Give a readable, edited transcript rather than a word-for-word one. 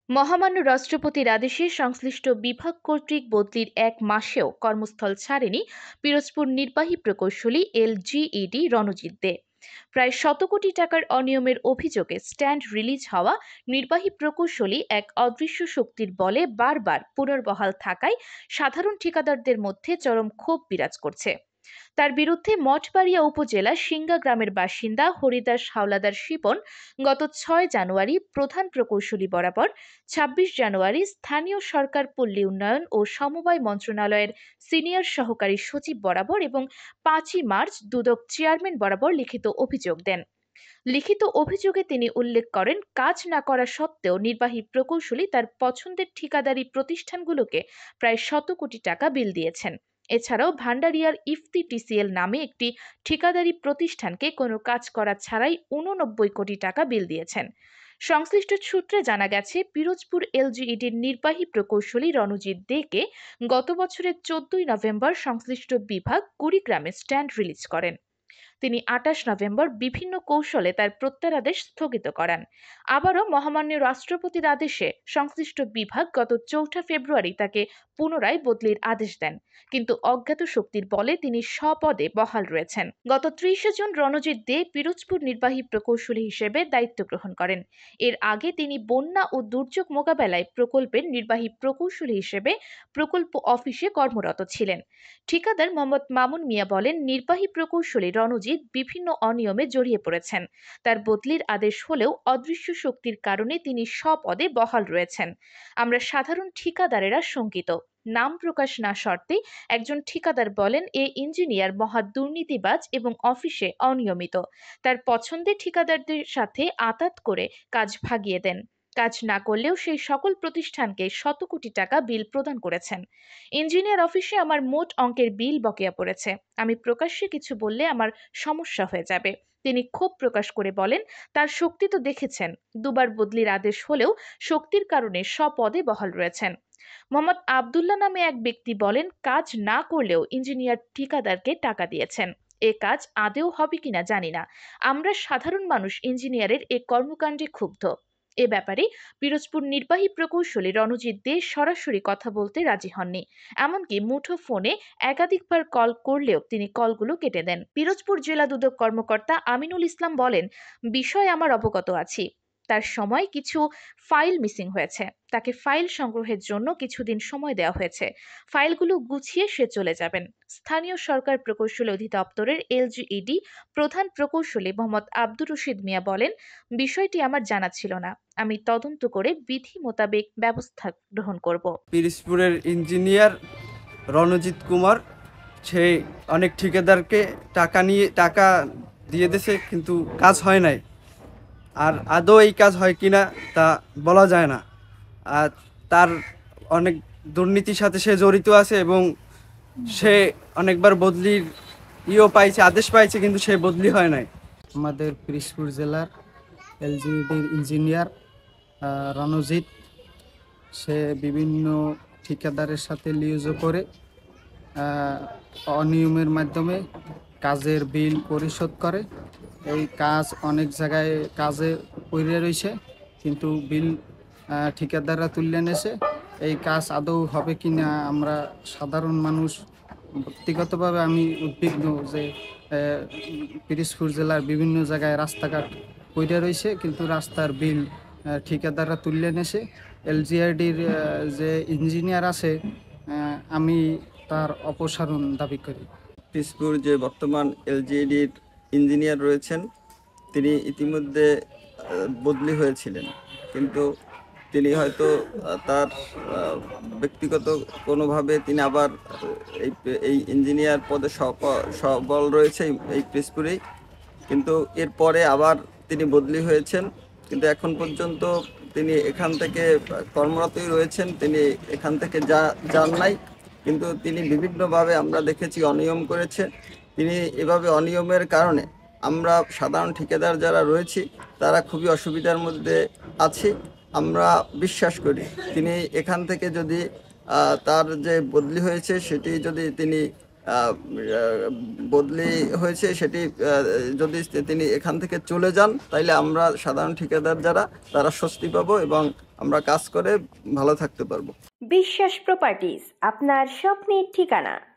মহামান্য রাষ্ট্রপতির আদেশে সংশ্লিষ্ট বিভাগ কর্তৃক বদলির ১ মাসেও কর্মস্থল ছাড়েনি পিরোজপুর নির্বাহী প্রকৌশলী এলজিইডি রণজিৎ দে। প্রায় ১০০ কোটি টাকার অনিয়মের অভিযোগে স্ট্যান্ড রিলিজ হওয়া নির্বাহী প্রকৌশলী এক অদৃশ্য শক্তির বলে বারবার পুনর্বহাল থাকায় সাধারণ ঠিকাদারদের মধ্যে চরম ক্ষোভ বিরাজ করছে। তার বিরুদ্ধে মঠবাড়িয়া উপজেলা সিঙ্গা গ্রামের বাসিন্দা হরিদাস হাওলাদার শিপন গত ৬ জানুয়ারি প্রধান প্রকৌশলী বরাবর, ২৬ জানুয়ারি স্থানীয় সরকার পল্লী উন্নয়ন ও সমবায় মন্ত্রণালয়ের সিনিয়র সহকারী সচিব বরাবর এবং ৫ই মার্চ দুদক চেয়ারম্যান বরাবর লিখিত অভিযোগ দেন। লিখিত অভিযোগে তিনি উল্লেখ করেন, কাজ না করা সত্ত্বেও নির্বাহী প্রকৌশলী তার পছন্দের ঠিকাদারি প্রতিষ্ঠানগুলোকে প্রায় ১০০ কোটি টাকা বিল দিয়েছেন। এছাড়াও ভান্ডারিয়ার ইফতি টিসিএল নামে একটি ঠিকাদারি প্রতিষ্ঠানকে কোনো কাজ করা ছাড়াই ৮৯ কোটি টাকা বিল দিয়েছেন। সংশ্লিষ্ট সূত্রে জানা গেছে, পিরোজপুর এলজিইডির নির্বাহী প্রকৌশলী রণজিৎ দেকে গত বছরের ১৪ই নভেম্বর সংশ্লিষ্ট বিভাগ কুড়িগ্রামে স্ট্যান্ড রিলিজ করেন। তিনি ২৮ নভেম্বর বিভিন্ন কৌশলে তার প্রত্যাদেশ স্থগিত করান। আবারও মহামান্য রাষ্ট্রপতির আদেশে সংশ্লিষ্ট বিভাগ গত ৪ ফেব্রুয়ারি তাকে পুনরায় বদলির আদেশ দেন, কিন্তু অজ্ঞাত শক্তির বলে তিনি স্বপদে বহাল রয়েছেন। গত ৩০ জুন রণজিৎ দে পিরোজপুর নির্বাহী প্রকৌশলী হিসেবে দায়িত্ব গ্রহণ করেন। এর আগে তিনি বন্যা ও দুর্যোগ মোকাবেলায় প্রকল্পের নির্বাহী প্রকৌশলী হিসেবে প্রকল্প অফিসে কর্মরত ছিলেন। ঠিকাদার মোহাম্মদ মামুন মিয়া বলেন, নির্বাহী প্রকৌশলী রণজিৎ বিভিন্ন অনিয়মে জড়িয়ে পড়েছেন। তার বদলির আদেশ হলেও অদৃশ্য শক্তির কারণে তিনি স্বপদে বহাল রয়েছেন। আমরা সাধারণ ঠিকাদারেরা শঙ্কিত। নাম প্রকাশ না শর্তে একজন ঠিকাদার বলেন, এ ইঞ্জিনিয়ার মহা দুর্নীতিবাজ এবং অফিসে অনিয়মিত। তার পছন্দের ঠিকাদারদের সাথে আঁতাত করে কাজ ভাগিয়ে দেন। কাজ না করলেও সেই সকল প্রতিষ্ঠানকে ১০০ কোটি টাকা বিল প্রদান করেছেন। ইঞ্জিনিয়ার অফিসে আমার মোট অঙ্কের বিল বকেয়া পড়েছে। আমি প্রকাশ্যে কিছু বললে আমার সমস্যা হয়ে যাবে। তিনি ক্ষোভ প্রকাশ করে বলেন, তার শক্তি তো দেখেছেন। দুবার বদলির আদেশ হলেও শক্তির কারণে স্বপদে বহাল রয়েছেন। মোহাম্মদ আবদুল্লাহ নামে এক ব্যক্তি বলেন, কাজ না করলেও ইঞ্জিনিয়ার ঠিকাদারকে টাকা দিয়েছেন। এ কাজ আদেও হবে কিনা জানি না। আমরা সাধারণ মানুষ ইঞ্জিনিয়ারের এ কর্মকাণ্ডে ক্ষুব্ধ। এ ব্যাপারে পিরোজপুর নির্বাহী প্রকৌশলী রণজিৎ দে সরাসরি কথা বলতে রাজি হননি। এমনকি মুঠো ফোনে একাধিকবার কল করলেও তিনি কলগুলো কেটে দেন। পিরোজপুর জেলা দুদক কর্মকর্তা আমিনুল ইসলাম বলেন, বিষয়ে আমার অবগত আছি। তার সময় কিছু ফাইল মিসিং হয়েছে। তাকে ফাইল সংগ্রহের জন্য কিছুদিন সময় দেওয়া হয়েছে। ফাইলগুলো গুছিয়ে সে চলে যাবেন। স্থানীয় সরকার প্রকৌশল অধিদপ্তরের এলজিইডি প্রধান প্রকৌশলী মোহাম্মদ আব্দুর রশিদ মিয়া বলেন, বিষয়টি আমার জানা ছিল না। আমি তদন্ত করে বিধি মোতাবেক ব্যবস্থা গ্রহণ করব। পিরোজপুরের ইঞ্জিনিয়ার রণজিৎ কুমার, সে অনেক ঠিকাদারকে টাকা দিয়ে দিয়েছে, কিন্তু কাজ হয় নাই। আর আদৌ এই কাজ হয় কিনা তা বলা যায় না। আর তার অনেক দুর্নীতির সাথে সে জড়িত আছে এবং সে অনেকবার বদলির পাইছে, আদেশ পাইছে, কিন্তু সে বদলি হয় নাই। আমাদের পিরোজপুর জেলার এলজিইডির ইঞ্জিনিয়ার রণজিৎ, সে বিভিন্ন ঠিকাদারের সাথে লিয়াজো করে অনিয়মের মাধ্যমে কাজের বিল পরিশোধ করে। এই কাজ অনেক জায়গায় কাজে পড়ে রয়েছে, কিন্তু বিল ঠিকাদাররা তুলে এনেছে। এই কাজ আদৌ হবে কি না আমরা সাধারণ মানুষ, ব্যক্তিগতভাবে আমি উদ্বিগ্ন যে পিরোজপুর জেলার বিভিন্ন জায়গায় রাস্তাঘাট পড়ে রয়েছে, কিন্তু রাস্তার বিল ঠিকাদাররা তুলে এনেছে। এলজিআরডির যে ইঞ্জিনিয়ার আছে, আমি তার অপসারণ দাবি করি। পিরোজপুর যে বর্তমান এলজিইডির ইঞ্জিনিয়ার রয়েছেন, তিনি ইতিমধ্যে বদলি হয়েছিলেন, কিন্তু তিনি হয়তো তার ব্যক্তিগত কোনোভাবে তিনি আবার এই ইঞ্জিনিয়ার পদে সবল রয়েছে এই পিরোজপুরেই, কিন্তু এরপরে আবার তিনি বদলি হয়েছেন। কিন্তু এখন পর্যন্ত তিনি এখান থেকে কর্মরতই রয়েছেন, তিনি এখান থেকে যান নাই। কিন্তু তিনি বিভিন্নভাবে আমরা দেখেছি অনিয়ম করেছে। তিনি এভাবে অনিয়মের কারণে আমরা সাধারণ ঠিকাদার যারা রয়েছি তারা খুবই অসুবিধার মধ্যে আছি। আমরা বিশ্বাস করি তিনি এখান থেকে যদি তার যে বদলি হয়েছে সেটি যদি তিনি যদি তিনি এখান থেকে চলে যান, তাইলে আমরা সাধারণ ঠিকাদার যারা তারা স্বস্তি পাবো এবং আমরা কাজ করে ভালো থাকতে পারবো। বিশ্বাস প্রপার্টিজ, আপনার স্বপ্নের ঠিকানা।